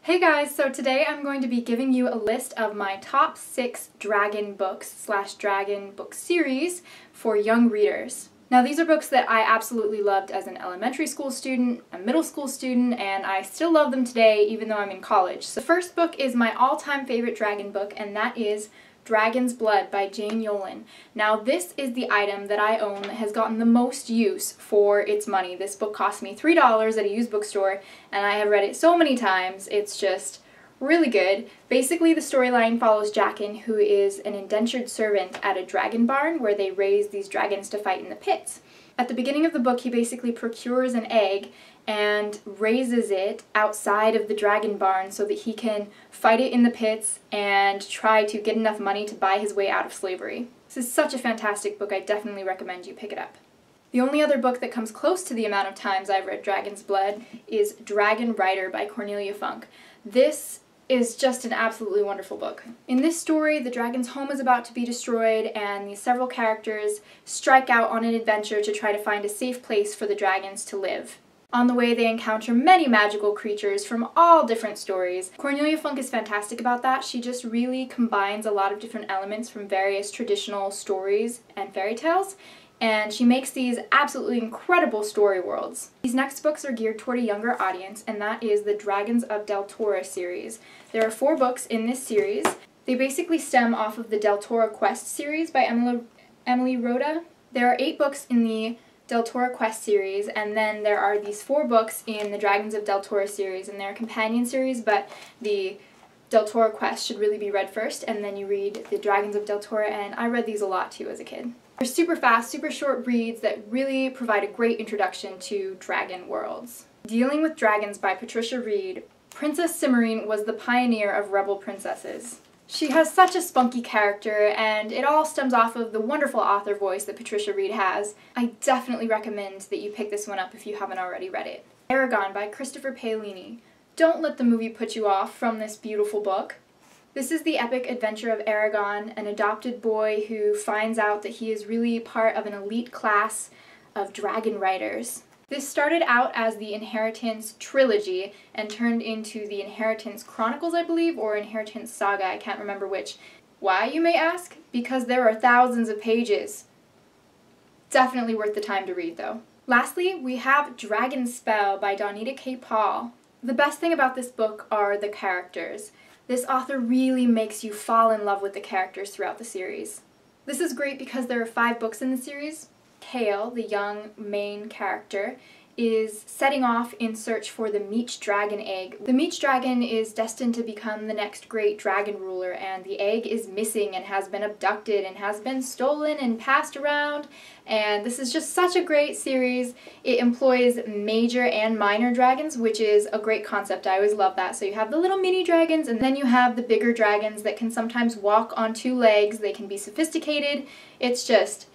Hey guys, so today I'm going to be giving you a list of my top 6 dragon books / dragon book series for young readers. Now these are books that I absolutely loved as an elementary school student, a middle school student, and I still love them today even though I'm in college. So the first book is my all-time favorite dragon book, and that is Dragon's Blood by Jane Yolen. Now this is the item that I own that has gotten the most use for its money. This book cost me $3 at a used bookstore and I have read it so many times. It's just really good. Basically the storyline follows Jaqen, who is an indentured servant at a dragon barn where they raise these dragons to fight in the pits. At the beginning of the book he basically procures an egg and raises it outside of the dragon barn so that he can fight it in the pits and try to get enough money to buy his way out of slavery. This is such a fantastic book. I definitely recommend you pick it up. The only other book that comes close to the amount of times I've read Dragon's Blood is Dragon Rider by Cornelia Funke. This is just an absolutely wonderful book. In this story, the dragon's home is about to be destroyed and these several characters strike out on an adventure to try to find a safe place for the dragons to live. On the way, they encounter many magical creatures from all different stories. Cornelia Funke is fantastic about that. She just really combines a lot of different elements from various traditional stories and fairy tales, and she makes these absolutely incredible story worlds. These next books are geared toward a younger audience, and that is the Dragons of Deltora series. There are 4 books in this series. They basically stem off of the Deltora Quest series by Emily Rhoda. There are 8 books in the Deltora Quest series, and then there are these 4 books in the Dragons of Deltora series, and they're a companion series, but the Deltora Quest should really be read first, and then you read the Dragons of Deltora, and I read these a lot too as a kid. They're super fast, super short reads that really provide a great introduction to dragon worlds. Dealing with Dragons by Patricia Reed, Princess Cimmerine was the pioneer of rebel princesses. She has such a spunky character, and it all stems off of the wonderful author voice that Patricia Reed has. I definitely recommend that you pick this one up if you haven't already read it. Eragon by Christopher Paolini. Don't let the movie put you off from this beautiful book. This is the epic adventure of Eragon, an adopted boy who finds out that he is really part of an elite class of dragon riders. This started out as the Inheritance Trilogy and turned into the Inheritance Chronicles, I believe, or Inheritance Saga, I can't remember which. Why, you may ask? Because there are thousands of pages. Definitely worth the time to read, though. Lastly, we have Dragon Spell by Donita K. Paul. The best thing about this book are the characters. This author really makes you fall in love with the characters throughout the series. This is great because there are 5 books in the series. Kale, the young main character, is setting off in search for the Meech Dragon egg. The Meech Dragon is destined to become the next great dragon ruler, and the egg is missing and has been abducted and has been stolen and passed around, and this is just such a great series. It employs major and minor dragons, which is a great concept. I always love that. So you have the little mini dragons, and then you have the bigger dragons that can sometimes walk on 2 legs. They can be sophisticated. It's just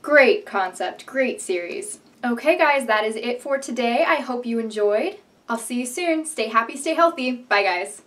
great concept, great series. Okay guys, that is it for today. I hope you enjoyed. I'll see you soon. Stay happy, stay healthy. Bye guys.